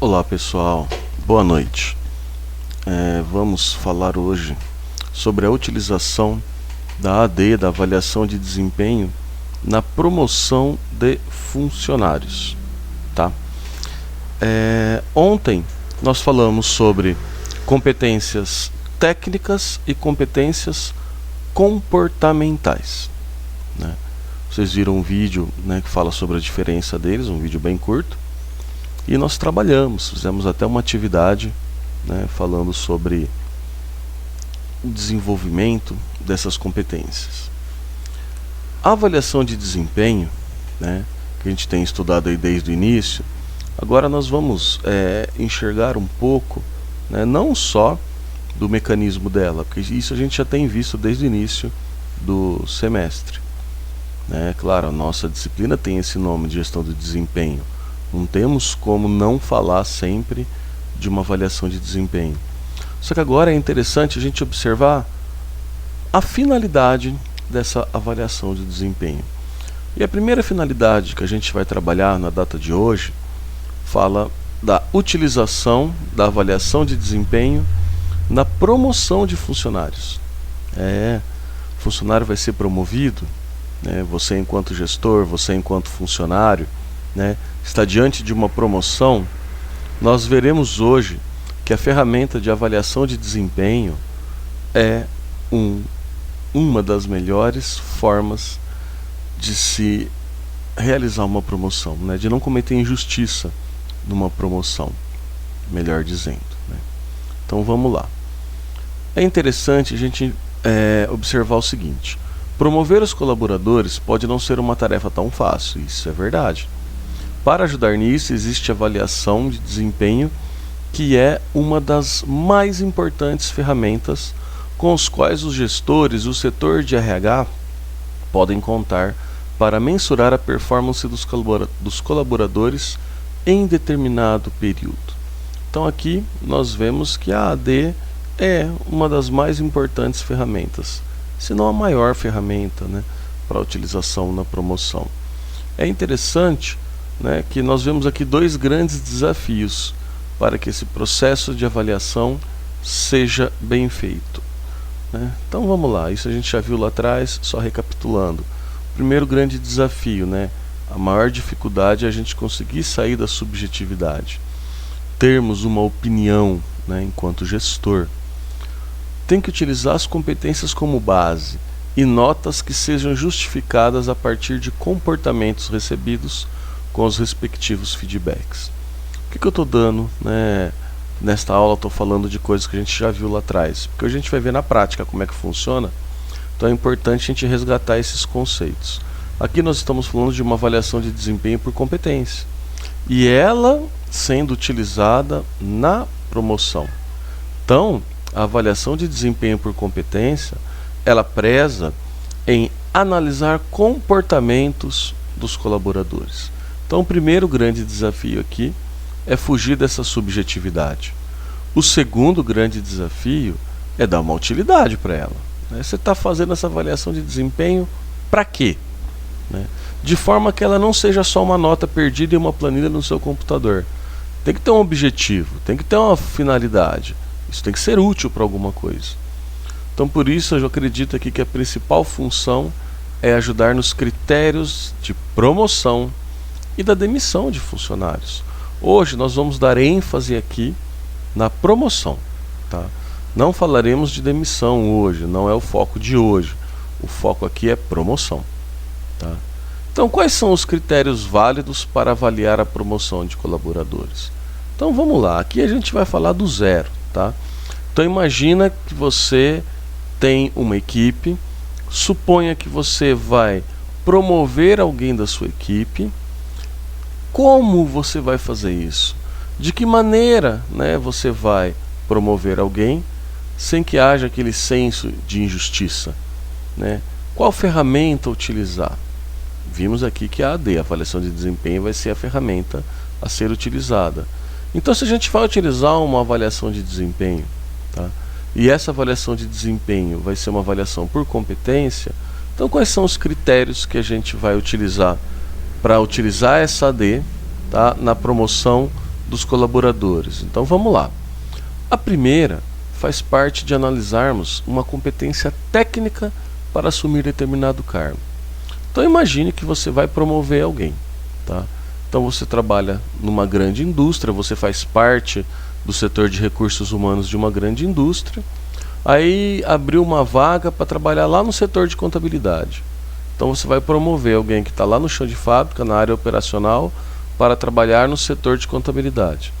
Olá pessoal, boa noite. Vamos falar hoje sobre a utilização da AD, da avaliação de desempenho, na promoção de funcionários. Tá? Ontem nós falamos sobre competências técnicas e competências comportamentais, né? Vocês viram um vídeo, né, que fala sobre a diferença deles, um vídeo bem curto. E nós fizemos até uma atividade, né, falando sobre o desenvolvimento dessas competências. A avaliação de desempenho, né, que a gente tem estudado aí desde o início, agora nós vamos enxergar um pouco, né, não só do mecanismo dela, porque isso a gente já tem visto desde o início do semestre. Claro, a nossa disciplina tem esse nome de gestão do desempenho. Não temos como não falar sempre de uma avaliação de desempenho. Só que agora é interessante a gente observar a finalidade dessa avaliação de desempenho. E a primeira finalidade que a gente vai trabalhar na data de hoje fala da utilização da avaliação de desempenho na promoção de funcionários. O funcionário vai ser promovido, né? Você enquanto gestor, você enquanto funcionário, né, está diante de uma promoção. Nós veremos hoje que a ferramenta de avaliação de desempenho é uma das melhores formas de se realizar uma promoção, né, de não cometer injustiça numa promoção, melhor dizendo, né. Então vamos lá. É interessante a gente observar o seguinte: promover os colaboradores pode não ser uma tarefa tão fácil, isso é verdade. Para ajudar nisso, existe a avaliação de desempenho, que é uma das mais importantes ferramentas com os quais os gestores e o setor de RH podem contar para mensurar a performance dos colaboradores em determinado período. Então aqui nós vemos que a AD é uma das mais importantes ferramentas, se não a maior ferramenta, né, para a utilização na promoção. É interessante, né, que nós vemos aqui dois grandes desafios para que esse processo de avaliação seja bem feito, né? Então vamos lá, isso a gente já viu lá atrás, só recapitulando. O primeiro grande desafio, né, a maior dificuldade é a gente conseguir sair da subjetividade, termos uma opinião, né, enquanto gestor. Tem que utilizar as competências como base e notas que sejam justificadas a partir de comportamentos recebidos com os respectivos feedbacks. O que eu estou dando, né, nesta aula? Estou falando de coisas que a gente já viu lá atrás, porque a gente vai ver na prática como é que funciona. Então é importante a gente resgatar esses conceitos. Aqui nós estamos falando de uma avaliação de desempenho por competência, e ela sendo utilizada na promoção. Então a avaliação de desempenho por competência, ela preza em analisar comportamentos dos colaboradores. Então o primeiro grande desafio aqui é fugir dessa subjetividade. O segundo grande desafio é dar uma utilidade para ela, né? Você está fazendo essa avaliação de desempenho para quê? Né? De forma que ela não seja só uma nota perdida em uma planilha no seu computador. Tem que ter um objetivo, tem que ter uma finalidade. Isso tem que ser útil para alguma coisa. Então por isso eu acredito aqui que a principal função é ajudar nos critérios de promoção e da demissão de funcionários. Hoje nós vamos dar ênfase aqui na promoção, tá? Não falaremos de demissão hoje, não é o foco de hoje. O foco aqui é promoção, tá? Então quais são os critérios válidos para avaliar a promoção de colaboradores? Então vamos lá, aqui a gente vai falar do zero, tá? Então imagina que você tem uma equipe, suponha que você vai promover alguém da sua equipe. Como você vai fazer isso? De que maneira, né, você vai promover alguém sem que haja aquele senso de injustiça, né? Qual ferramenta utilizar? Vimos aqui que a AD, a avaliação de desempenho, vai ser a ferramenta a ser utilizada. Então se a gente vai utilizar uma avaliação de desempenho, tá, e essa avaliação de desempenho vai ser uma avaliação por competência, então quais são os critérios que a gente vai utilizar para utilizar essa AD, tá, na promoção dos colaboradores. Então vamos lá. A primeira faz parte de analisarmos uma competência técnica para assumir determinado cargo. Então imagine que você vai promover alguém, tá? Então você trabalha numa grande indústria, você faz parte do setor de recursos humanos de uma grande indústria, aí abriu uma vaga para trabalhar lá no setor de contabilidade. Então você vai promover alguém que está lá no chão de fábrica, na área operacional, para trabalhar no setor de contabilidade.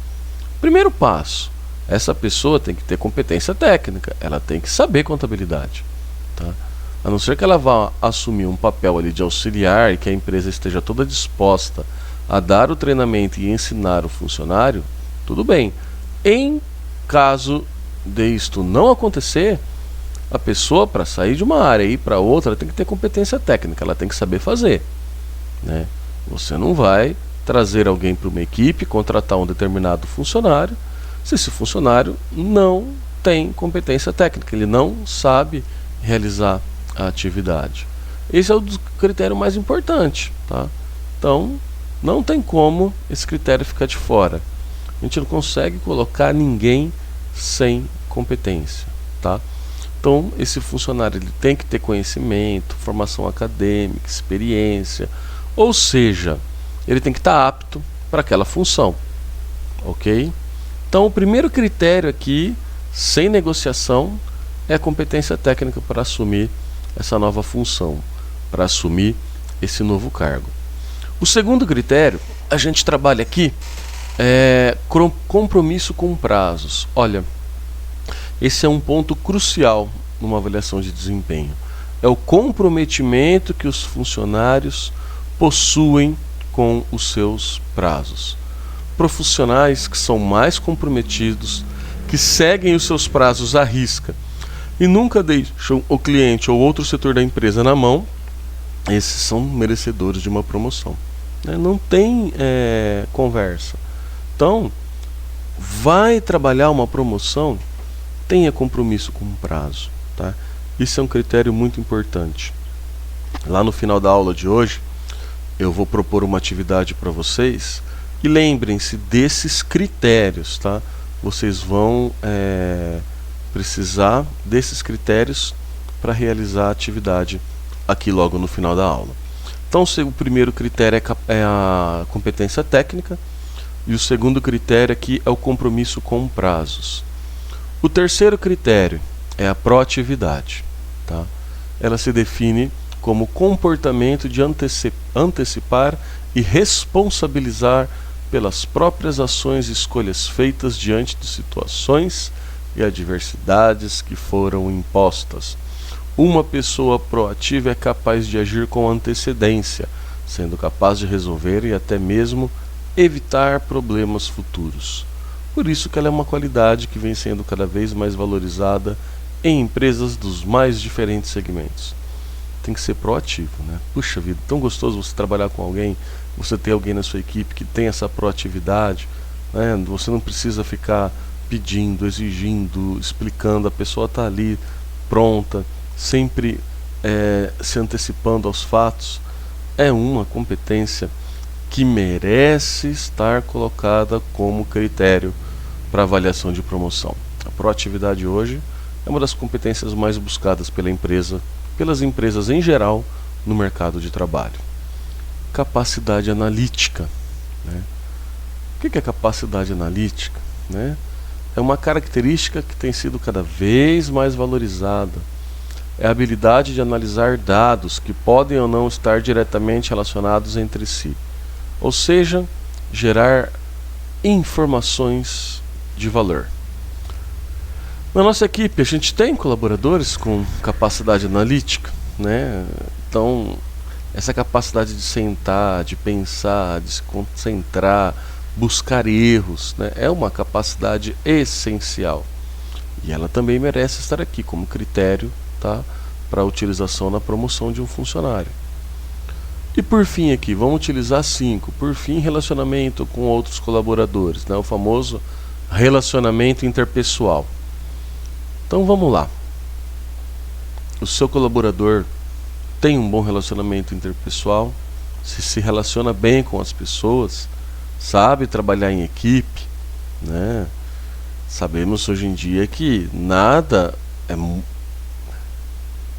Primeiro passo, essa pessoa tem que ter competência técnica, ela tem que saber contabilidade, tá? A não ser que ela vá assumir um papel ali de auxiliar e que a empresa esteja toda disposta a dar o treinamento e ensinar o funcionário, tudo bem. Em caso de isto não acontecer, a pessoa, para sair de uma área e ir para outra, tem que ter competência técnica, ela tem que saber fazer, né? Você não vai trazer alguém para uma equipe, contratar um determinado funcionário, se esse funcionário não tem competência técnica, ele não sabe realizar a atividade. Esse é o critério mais importante, tá? Então, não tem como esse critério ficar de fora. A gente não consegue colocar ninguém sem competência, tá? Então, esse funcionário ele tem que ter conhecimento, formação acadêmica, experiência, ou seja, ele tem que estar apto para aquela função, ok? Então, o primeiro critério aqui, sem negociação, é a competência técnica para assumir essa nova função, para assumir esse novo cargo. O segundo critério, a gente trabalha aqui, compromisso com prazos. Olha, esse é um ponto crucial numa avaliação de desempenho. É o comprometimento que os funcionários possuem com os seus prazos. Profissionais que são mais comprometidos, que seguem os seus prazos à risca e nunca deixam o cliente ou outro setor da empresa na mão, esses são merecedores de uma promoção. Não tem conversa. Então, vai trabalhar uma promoção, tenha compromisso com o prazo, tá? Isso é um critério muito importante. Lá no final da aula de hoje, eu vou propor uma atividade para vocês e lembrem-se desses critérios, tá? Vocês vão precisar desses critérios para realizar a atividade aqui logo no final da aula. Então, o primeiro critério é a competência técnica e o segundo critério aqui é o compromisso com prazos. O terceiro critério é a proatividade, tá? Ela se define como comportamento de antecipar e responsabilizar pelas próprias ações e escolhas feitas diante de situações e adversidades que foram impostas. Uma pessoa proativa é capaz de agir com antecedência, sendo capaz de resolver e até mesmo evitar problemas futuros. Por isso que ela é uma qualidade que vem sendo cada vez mais valorizada em empresas dos mais diferentes segmentos. Tem que ser proativo, né? Puxa vida, tão gostoso você trabalhar com alguém, você ter alguém na sua equipe que tem essa proatividade, né? Você não precisa ficar pedindo, exigindo, explicando, a pessoa está ali pronta, sempre se antecipando aos fatos. É uma competência que merece estar colocada como critério para avaliação de promoção. A proatividade hoje é uma das competências mais buscadas pelas empresas em geral no mercado de trabalho. Capacidade analítica, né? O que é capacidade analítica, né? É uma característica que tem sido cada vez mais valorizada. É a habilidade de analisar dados que podem ou não estar diretamente relacionados entre si. Ou seja, gerar informações de valor. Na nossa equipe, a gente tem colaboradores com capacidade analítica, né? Então, essa capacidade de sentar, de pensar, de se concentrar, buscar erros, né? É uma capacidade essencial. E ela também merece estar aqui como critério, tá? Para a utilização na promoção de um funcionário. E por fim aqui, vamos utilizar 5. Por fim, relacionamento com outros colaboradores, né? O famoso relacionamento interpessoal. Então vamos lá. O seu colaborador tem um bom relacionamento interpessoal, se relaciona bem com as pessoas, sabe trabalhar em equipe, né? Sabemos hoje em dia que nada é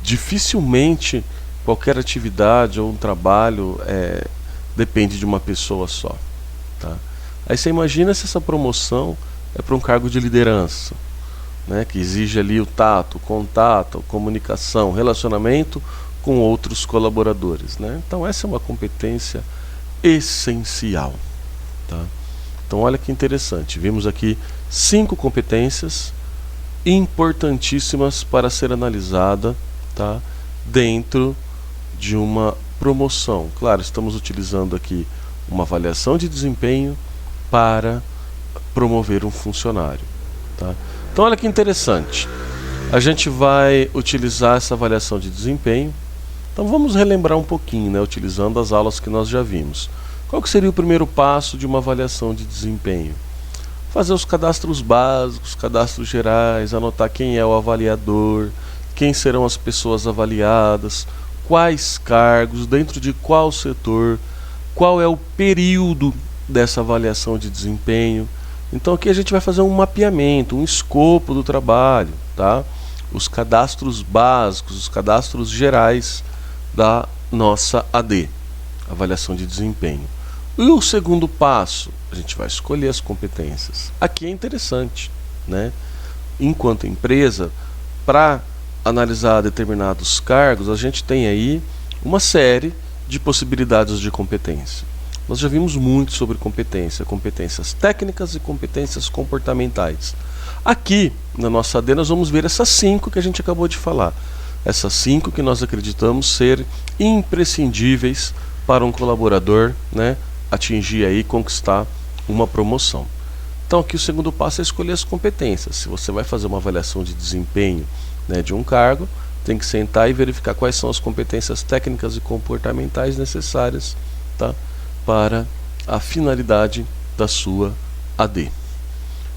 dificilmente qualquer atividade ou um trabalho depende de uma pessoa só, tá? Aí você imagina se essa promoção é para um cargo de liderança, né, que exige ali o tato, o contato, a comunicação, relacionamento com outros colaboradores, né? Então essa é uma competência essencial, tá? Então olha que interessante, vimos aqui 5 competências importantíssimas para ser analisada, tá, dentro de uma promoção. Claro, estamos utilizando aqui uma avaliação de desempenho para promover um funcionário, tá? Então olha que interessante, a gente vai utilizar essa avaliação de desempenho. Então vamos relembrar um pouquinho, né, utilizando as aulas que nós já vimos. Qual que seria o primeiro passo de uma avaliação de desempenho? Fazer os cadastros básicos, cadastros gerais, anotar quem é o avaliador, quem serão as pessoas avaliadas, quais cargos, dentro de qual setor, qual é o período dessa avaliação de desempenho. Então aqui a gente vai fazer um mapeamento, um escopo do trabalho, tá? Os cadastros básicos, os cadastros gerais da nossa AD, avaliação de desempenho. E o segundo passo, a gente vai escolher as competências. Aqui é interessante, né? Enquanto empresa, para analisar determinados cargos, a gente tem aí uma série de possibilidades de competência. Nós já vimos muito sobre competência, competências técnicas e competências comportamentais. Aqui, na nossa AD, nós vamos ver essas 5 que a gente acabou de falar. Essas 5 que nós acreditamos ser imprescindíveis para um colaborador, né, atingir aí, conquistar uma promoção. Então aqui o segundo passo é escolher as competências. Se você vai fazer uma avaliação de desempenho, né, de um cargo, tem que sentar e verificar quais são as competências técnicas e comportamentais necessárias, tá, para a finalidade da sua AD.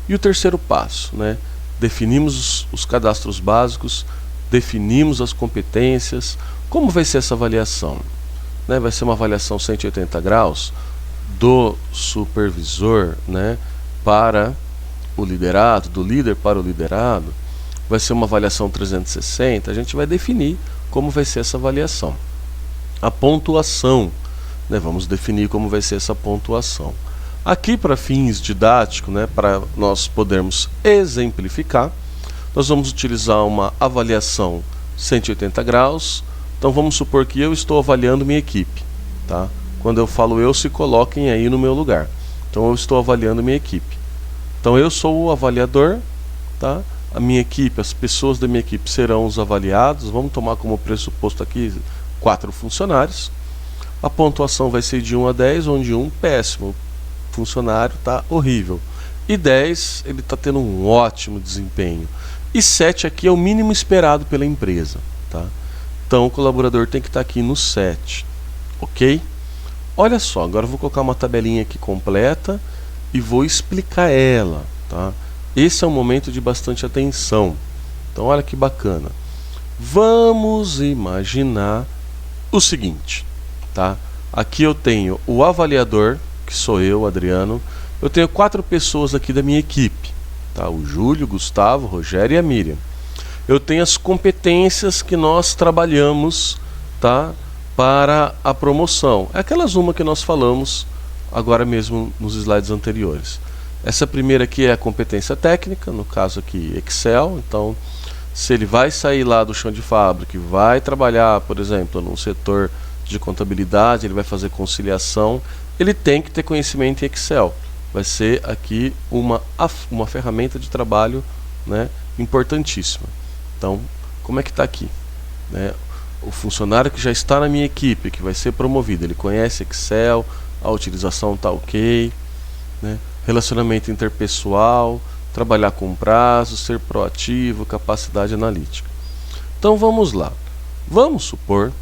E o terceiro passo, né, definimos os cadastros básicos, definimos as competências. Como vai ser essa avaliação? Né, vai ser uma avaliação 180 graus do supervisor, né, para o liderado, do líder para o liderado. Vai ser uma avaliação 360. A gente vai definir como vai ser essa avaliação. A pontuação, né, vamos definir como vai ser essa pontuação. Aqui, para fins didáticos, né, para nós podermos exemplificar, nós vamos utilizar uma avaliação 180 graus. Então vamos supor que eu estou avaliando minha equipe, tá? Quando eu falo eu, se coloquem aí no meu lugar. Então eu estou avaliando minha equipe. Então eu sou o avaliador, tá? A minha equipe, as pessoas da minha equipe serão os avaliados. Vamos tomar como pressuposto aqui 4 funcionários. A pontuação vai ser de 1 a 10, onde 1 péssimo, funcionário está horrível, e 10 ele está tendo um ótimo desempenho, e 7 aqui é o mínimo esperado pela empresa, tá? Então o colaborador tem que estar aqui no 7, ok? Olha só, agora eu vou colocar uma tabelinha aqui completa e vou explicar ela, tá? Esse é um momento de bastante atenção. Então olha que bacana. Vamos imaginar o seguinte, tá? Aqui eu tenho o avaliador, que sou eu, Adriano. Eu tenho 4 pessoas aqui da minha equipe, tá? O Júlio, o Gustavo, o Rogério e a Miriam. Eu tenho as competências que nós trabalhamos, tá, para a promoção. É aquelas uma que nós falamos agora mesmo nos slides anteriores. Essa primeira aqui é a competência técnica, no caso aqui Excel. Então, se ele vai sair lá do chão de fábrica e vai trabalhar, por exemplo, num setor de contabilidade, ele vai fazer conciliação, ele tem que ter conhecimento em Excel. Vai ser aqui uma ferramenta de trabalho, né, importantíssima. Então, como é que está aqui, né? O funcionário que já está na minha equipe, que vai ser promovido, ele conhece Excel, a utilização está ok, né? Relacionamento interpessoal, trabalhar com prazo, ser proativo, capacidade analítica. Então vamos lá. Vamos supor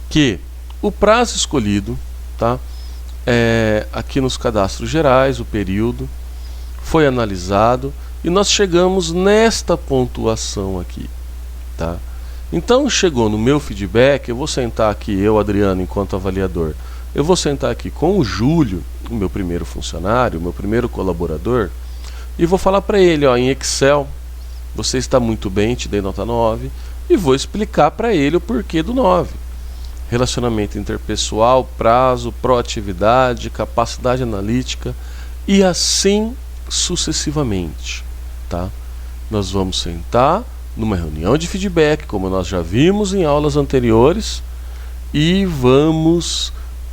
que o prazo escolhido, tá, aqui nos cadastros gerais, o período, foi analisado e nós chegamos nesta pontuação aqui, tá? Então chegou no meu feedback, eu vou sentar aqui, eu, Adriano, enquanto avaliador, eu vou sentar aqui com o Júlio, o meu primeiro funcionário, o meu primeiro colaborador, e vou falar para ele, ó, em Excel, você está muito bem, te dei nota 9, e vou explicar para ele o porquê do 9. Relacionamento interpessoal, prazo, proatividade, capacidade analítica e assim sucessivamente, tá? Nós vamos sentar numa reunião de feedback, como nós já vimos em aulas anteriores, e vamos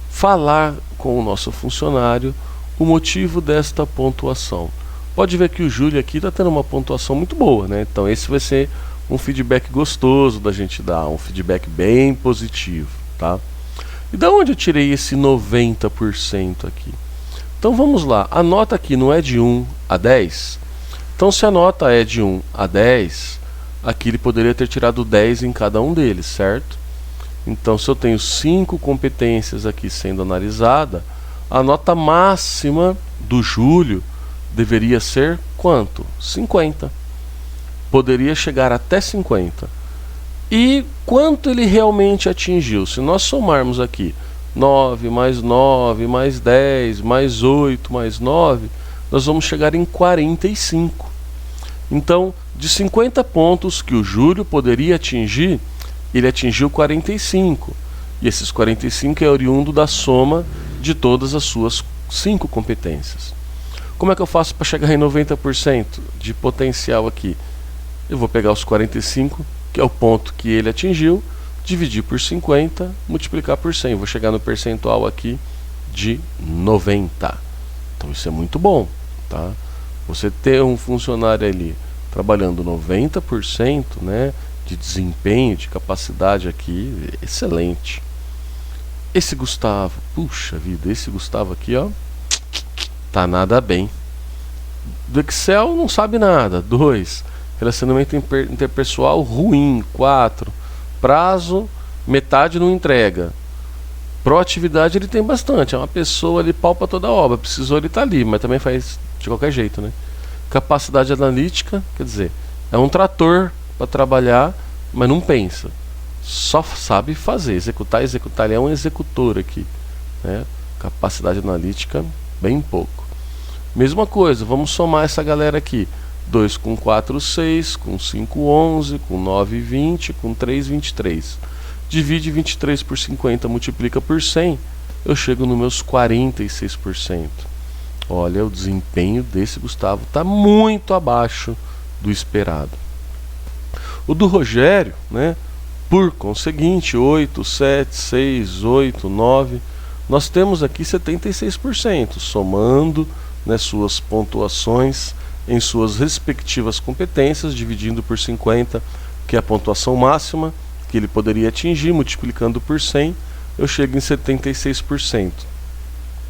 falar com o nosso funcionário o motivo desta pontuação. Pode ver que o Júlio aqui está tendo uma pontuação muito boa, né? Então esse vai ser um feedback gostoso da gente dar, um feedback bem positivo, tá? E da onde eu tirei esse 90% aqui? Então vamos lá, a nota aqui não é de 1 a 10? Então se a nota é de 1 a 10, aqui ele poderia ter tirado 10 em cada um deles, certo? Então se eu tenho 5 competências aqui sendo analisada, a nota máxima do Júlio deveria ser quanto? 50. Poderia chegar até 50. E quanto ele realmente atingiu? Se nós somarmos aqui 9 mais 10 mais 8 mais 9, nós vamos chegar em 45. Então, de 50 pontos que o Júlio poderia atingir, ele atingiu 45. E esses 45 é oriundo da soma de todas as suas 5 competências. Como é que eu faço para chegar em 90% de potencial aqui? Eu vou pegar os 45, que é o ponto que ele atingiu, dividir por 50, multiplicar por 100. Vou chegar no percentual aqui de 90. Então isso é muito bom, tá? Você ter um funcionário ali trabalhando 90%, né, de desempenho, de capacidade aqui, excelente. Esse Gustavo, puxa vida, esse Gustavo aqui, ó, tá nada bem. Do Excel não sabe nada. 2. Relacionamento interpessoal ruim. 4. Prazo, metade não entrega. Proatividade ele tem bastante. É uma pessoa, ele palpa toda a obra. Precisou, ele tá ali, mas também faz de qualquer jeito, né? Capacidade analítica, quer dizer, é um trator para trabalhar, mas não pensa. Só sabe fazer, executar. Ele é um executor aqui, né? Capacidade analítica, bem pouco. Mesma coisa, vamos somar essa galera aqui. 2 com 4, 6, com 5, 11, com 9, 20, com 3, 23. Divide 23 por 50, multiplica por 100, eu chego nos meus 46%. Olha, o desempenho desse Gustavo está muito abaixo do esperado. O do Rogério, né, por conseguinte, 8, 7, 6, 8, 9, nós temos aqui 76%, somando, né, suas pontuações em suas respectivas competências, dividindo por 50, que é a pontuação máxima que ele poderia atingir, multiplicando por 100, eu chego em 76%.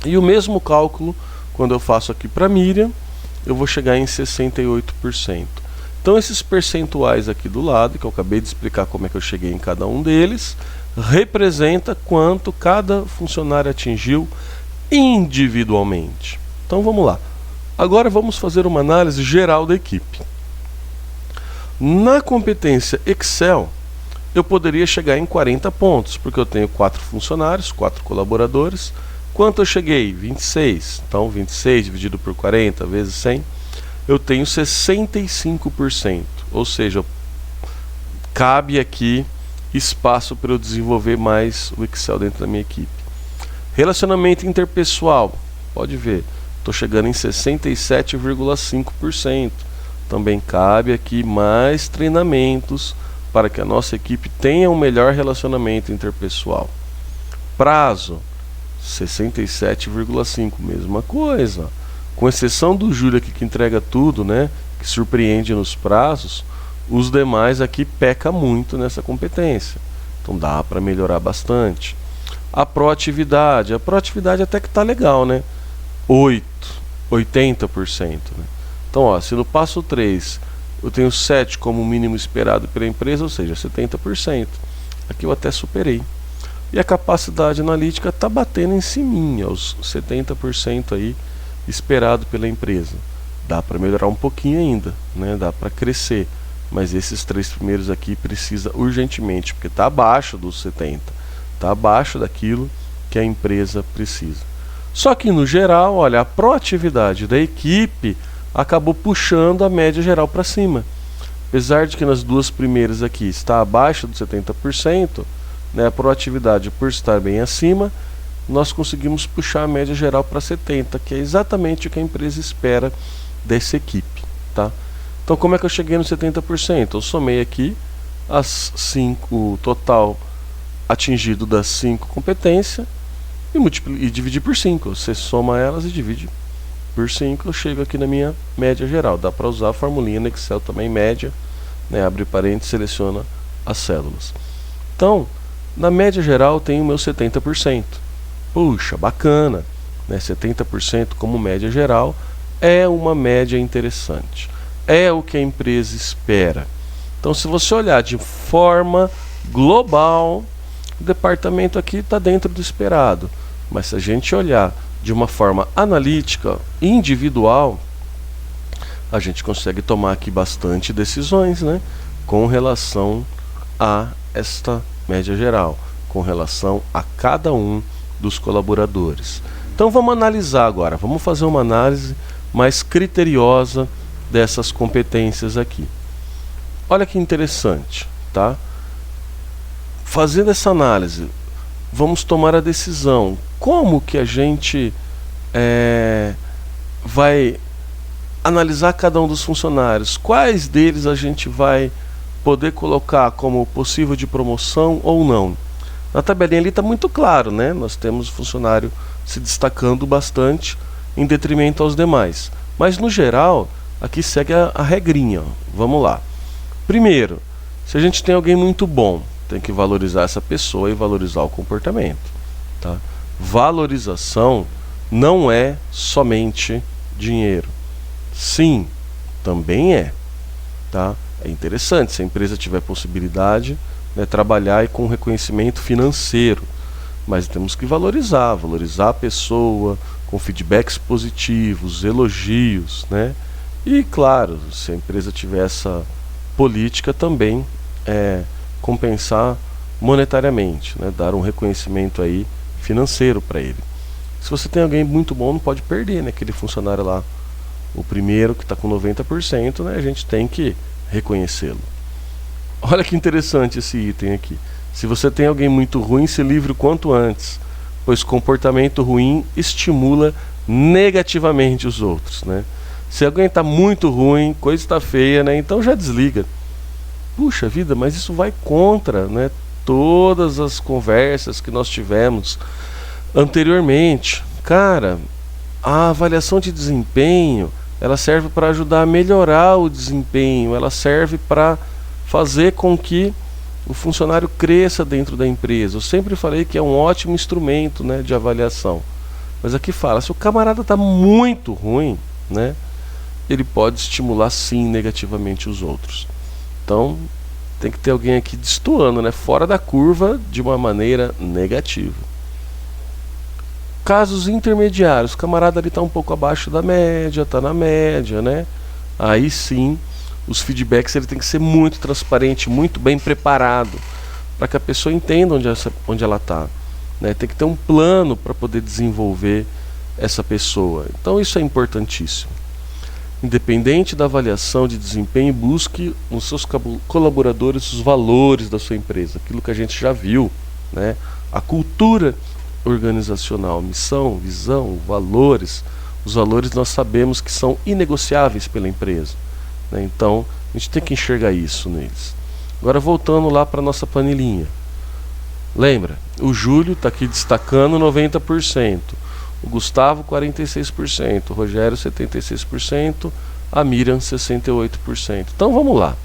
E o mesmo cálculo, quando eu faço aqui para Miriam, eu vou chegar em 68%. Então esses percentuais aqui do lado, que eu acabei de explicar como é que eu cheguei em cada um deles, representa quanto cada funcionário atingiu individualmente. Então vamos lá. Agora vamos fazer uma análise geral da equipe. Na competência Excel, eu poderia chegar em 40 pontos, porque eu tenho 4 funcionários, 4 colaboradores. Quanto eu cheguei? 26. Então 26 dividido por 40 vezes 100, eu tenho 65%. Ou seja, cabe aqui espaço para eu desenvolver mais o Excel dentro da minha equipe. Relacionamento interpessoal, pode ver, estou chegando em 67,5%. Também cabe aqui mais treinamentos para que a nossa equipe tenha um melhor relacionamento interpessoal. Prazo, 67,5%, mesma coisa. Com exceção do Júlio aqui que entrega tudo, né, que surpreende nos prazos, os demais aqui pecam muito nessa competência. Então dá para melhorar bastante. A proatividade até que está legal, né? 80%. Né? Então, ó, se no passo 3 eu tenho 7 como mínimo esperado pela empresa, ou seja, 70%. Aqui eu até superei. E a capacidade analítica está batendo em cima, os 70% aí esperado pela empresa. Dá para melhorar um pouquinho ainda, né? Dá para crescer. Mas esses 3 primeiros aqui precisa urgentemente, porque está abaixo dos 70%. Está abaixo daquilo que a empresa precisa. Só que no geral, olha, a proatividade da equipe acabou puxando a média geral para cima. Apesar de que nas duas primeiras aqui está abaixo dos 70%, né, a proatividade por estar bem acima, nós conseguimos puxar a média geral para 70%, que é exatamente o que a empresa espera dessa equipe. Tá? Então como é que eu cheguei no 70%? Eu somei aqui o total atingido das 5 competências e dividi por 5. Você soma elas e divide por 5, eu chego aqui na minha média geral. Dá para usar a formulinha no Excel também, média, né? Abre parênteses, seleciona as células. Então, na média geral tem o meu 70%. Puxa, bacana, né? 70% como média geral é uma média interessante. É o que a empresa espera. Então, se você olhar de forma global, o departamento aqui está dentro do esperado. Mas se a gente olhar de uma forma analítica, individual, a gente consegue tomar aqui bastante decisões, né, com relação a esta média geral, com relação a cada um dos colaboradores. Então vamos analisar agora, vamos fazer uma análise mais criteriosa dessas competências aqui. Olha que interessante, tá? Fazendo essa análise, vamos tomar a decisão. Como que a gente vai analisar cada um dos funcionários? Quais deles a gente vai poder colocar como possível de promoção ou não? Na tabelinha ali está muito claro, né? Nós temos o funcionário se destacando bastante em detrimento aos demais. Mas no geral, aqui segue a regrinha. Ó. Vamos lá. Primeiro, se a gente tem alguém muito bom, tem que valorizar essa pessoa e valorizar o comportamento. Tá? Valorização não é somente dinheiro. Sim, também é. Tá? É interessante se a empresa tiver possibilidade, né, trabalhar com reconhecimento financeiro. Mas temos que valorizar a pessoa com feedbacks positivos, elogios, né? E claro, se a empresa tiver essa política também compensar monetariamente, né? Dar um reconhecimento aí financeiro para ele. Se você tem alguém muito bom, não pode perder, né? Aquele funcionário lá, o primeiro que está com 90%, né? A gente tem que reconhecê-lo. Olha que interessante esse item aqui. Se você tem alguém muito ruim, se livre o quanto antes, pois comportamento ruim estimula negativamente os outros, né? Se alguém está muito ruim, coisa está feia, né? Então já desliga. Puxa vida, mas isso vai contra, né, todas as conversas que nós tivemos anteriormente. Cara, a avaliação de desempenho, ela serve para ajudar a melhorar o desempenho, ela serve para fazer com que o funcionário cresça dentro da empresa. Eu sempre falei que é um ótimo instrumento, né, de avaliação. Mas aqui fala, se o camarada está muito ruim, né, ele pode estimular sim negativamente os outros. Então tem que ter alguém aqui destoando, né, fora da curva de uma maneira negativa. Casos intermediários, o camarada ali está um pouco abaixo da média, está na média, né? Aí sim, os feedbacks ele tem que ser muito transparente, muito bem preparado, para que a pessoa entenda onde ela está, né? Tem que ter um plano para poder desenvolver essa pessoa. Então isso é importantíssimo. Independente da avaliação de desempenho, busque nos seus colaboradores os valores da sua empresa, aquilo que a gente já viu, né? A cultura organizacional, missão, visão, valores. Os valores nós sabemos que são inegociáveis pela empresa, né? Então a gente tem que enxergar isso neles. Agora voltando lá para a nossa planilhinha. Lembra, o Júlio está aqui destacando 90%. O Gustavo 46%, o Rogério 76%, a Miriam 68%. Então vamos lá.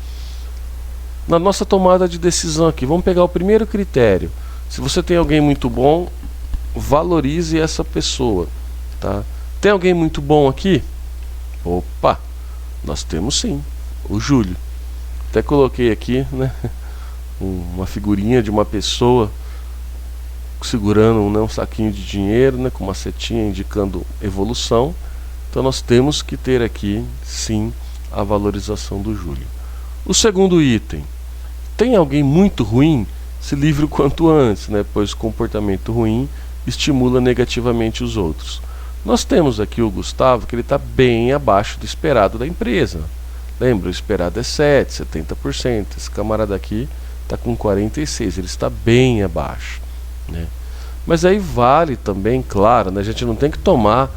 Na nossa tomada de decisão aqui, vamos pegar o primeiro critério. Se você tem alguém muito bom, valorize essa pessoa, tá? Tem alguém muito bom aqui? Opa, nós temos sim, o Júlio. Até coloquei aqui, né, uma figurinha de uma pessoa segurando um saquinho de dinheiro, né, com uma setinha indicando evolução. Então nós temos que ter aqui sim a valorização do Júlio. O segundo item, tem alguém muito ruim? Se livre o quanto antes, né, pois comportamento ruim estimula negativamente os outros. Nós temos aqui o Gustavo, que ele está bem abaixo do esperado da empresa. Lembra, o esperado é 7, 70%. Esse camarada aqui está com 46%, ele está bem abaixo, né? Mas aí vale também, claro, né, a gente não tem que tomar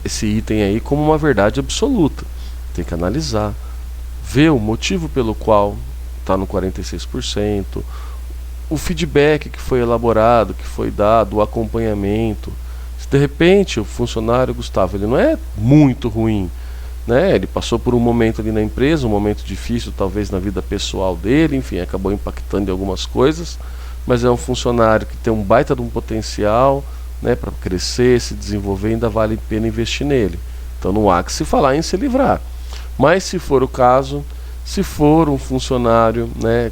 esse item aí como uma verdade absoluta. Tem que analisar, ver o motivo pelo qual está no 46%, o feedback que foi elaborado, que foi dado, o acompanhamento. Se de repente o funcionário Gustavo, ele não é muito ruim, né? Ele passou por um momento ali na empresa, um momento difícil talvez na vida pessoal dele, enfim, acabou impactando em algumas coisas, mas é um funcionário que tem um baita de um potencial, né, para crescer, se desenvolver, ainda vale a pena investir nele. Então não há que se falar em se livrar. Mas se for o caso, se for um funcionário, né,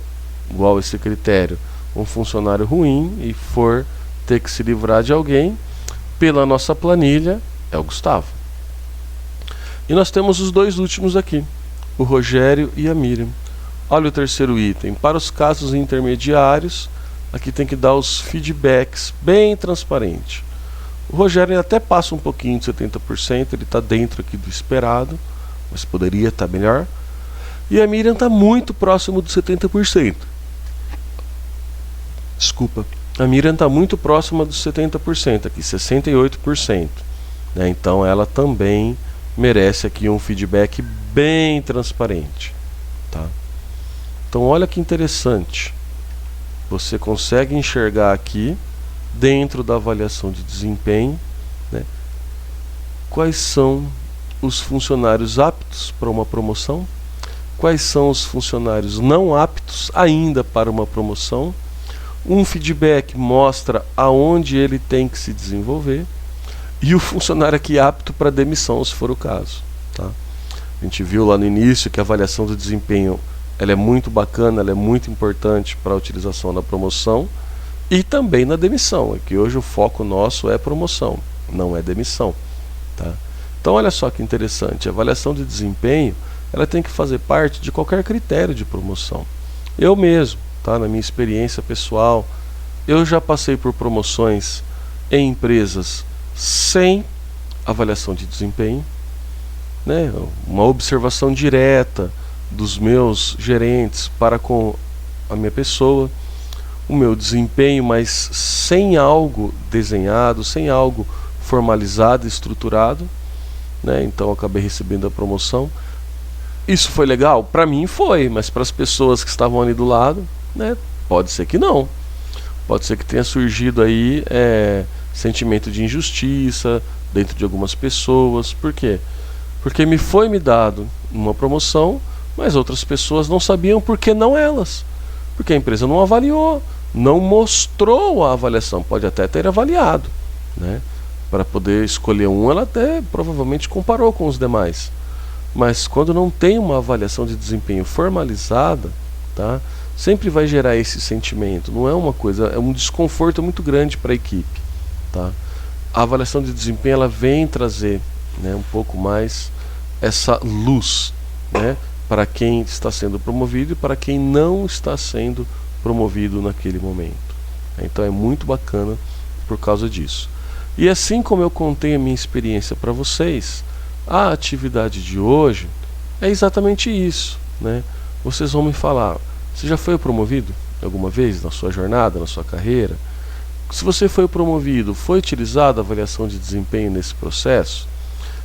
igual esse critério, um funcionário ruim e for ter que se livrar de alguém, pela nossa planilha, é o Gustavo. E nós temos os dois últimos aqui, o Rogério e a Miriam. Olha o terceiro item. Para os casos intermediários, aqui tem que dar os feedbacks bem transparente. O Rogério até passa um pouquinho de 70%, ele está dentro aqui do esperado, mas poderia estar melhor. E a Miriam está muito próximo dos 70%. Desculpa. A Miriam está muito próxima dos 70%, aqui 68%. Né? Então ela também merece aqui um feedback bem transparente. Tá? Então olha que interessante. Você consegue enxergar aqui, dentro da avaliação de desempenho, né, quais são os funcionários aptos para uma promoção, quais são os funcionários não aptos ainda para uma promoção. Um feedback mostra aonde ele tem que se desenvolver e o funcionário aqui apto para demissão, se for o caso. Tá? A gente viu lá no início que a avaliação do desempenho ela é muito bacana, ela é muito importante para a utilização na promoção e também na demissão. É que hoje o foco nosso é promoção, não é demissão. Tá? Então olha só que interessante, a avaliação de desempenho ela tem que fazer parte de qualquer critério de promoção. Eu mesmo, tá, na minha experiência pessoal, eu já passei por promoções em empresas sem avaliação de desempenho, né, uma observação direta dos meus gerentes para com a minha pessoa, o meu desempenho, mas sem algo desenhado, sem algo formalizado, estruturado, né? Então eu acabei recebendo a promoção. Isso foi legal? Para mim foi, mas para as pessoas que estavam ali do lado, né, pode ser que não. Pode ser que tenha surgido aí sentimento de injustiça dentro de algumas pessoas. Por quê? Porque me dado uma promoção, mas outras pessoas não sabiam por que não elas. Porque a empresa não avaliou, não mostrou a avaliação. Pode até ter avaliado, né? Para poder escolher um, ela até provavelmente comparou com os demais. Mas quando não tem uma avaliação de desempenho formalizada, tá, sempre vai gerar esse sentimento. Não é uma coisa, é um desconforto muito grande para a equipe. Tá? A avaliação de desempenho ela vem trazer, né, um pouco mais essa luz, né, para quem está sendo promovido e para quem não está sendo promovido naquele momento. Então é muito bacana por causa disso. E assim como eu contei a minha experiência para vocês, a atividade de hoje é exatamente isso, né? Vocês vão me falar, você já foi promovido alguma vez na sua jornada, na sua carreira? Se você foi promovido, foi utilizada a avaliação de desempenho nesse processo?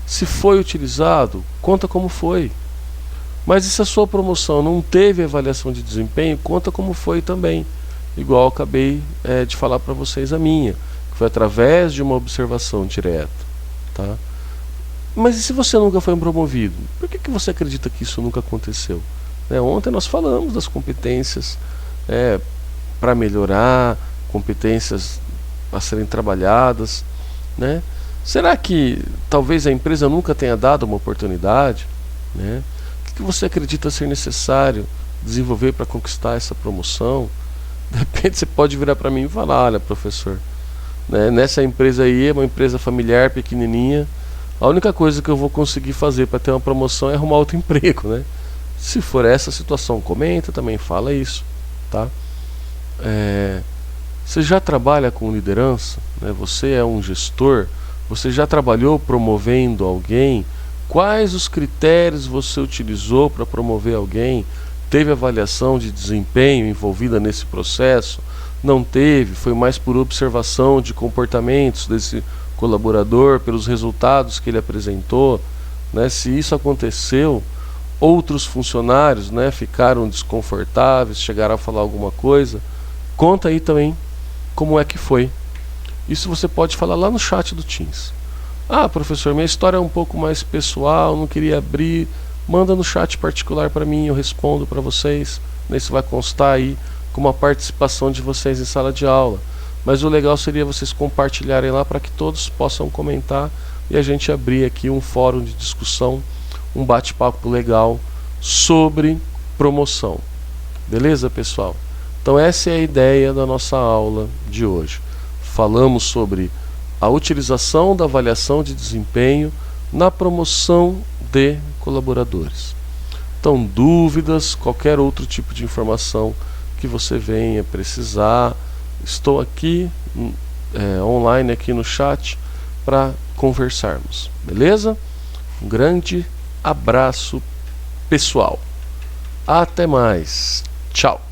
Se foi utilizado, conta como foi. Mas e se a sua promoção não teve avaliação de desempenho, conta como foi também. Igual eu acabei de falar para vocês a minha, que foi através de uma observação direta. Tá? Mas e se você nunca foi promovido? Por que você acredita que isso nunca aconteceu? Ontem nós falamos das competências para melhorar, competências a serem trabalhadas, né? Será que talvez a empresa nunca tenha dado uma oportunidade, né? O que você acredita ser necessário desenvolver para conquistar essa promoção? De repente você pode virar para mim e falar, olha professor, né, nessa empresa aí, é uma empresa familiar, pequenininha, a única coisa que eu vou conseguir fazer para ter uma promoção é arrumar outro emprego, né? Se for essa situação, comenta também, fala isso, tá? Você já trabalha com liderança, né? Você é um gestor, você já trabalhou promovendo alguém? Quais os critérios você utilizou para promover alguém? Teve avaliação de desempenho envolvida nesse processo? Não teve? Foi mais por observação de comportamentos desse colaborador, pelos resultados que ele apresentou, né? Se isso aconteceu, outros funcionários, né, ficaram desconfortáveis, chegaram a falar alguma coisa, conta aí também como é que foi. Isso você pode falar lá no chat do Teams. Ah, professor, minha história é um pouco mais pessoal, não queria abrir. Manda no chat particular para mim, eu respondo para vocês. Isso vai constar aí como a participação de vocês em sala de aula. Mas o legal seria vocês compartilharem lá para que todos possam comentar e a gente abrir aqui um fórum de discussão, um bate-papo legal sobre promoção. Beleza, pessoal? Então essa é a ideia da nossa aula de hoje. Falamos sobre a utilização da avaliação de desempenho na promoção de colaboradores. Então, dúvidas, qualquer outro tipo de informação que você venha precisar, estou aqui online aqui no chat para conversarmos, beleza? Um grande abraço pessoal. Até mais. Tchau.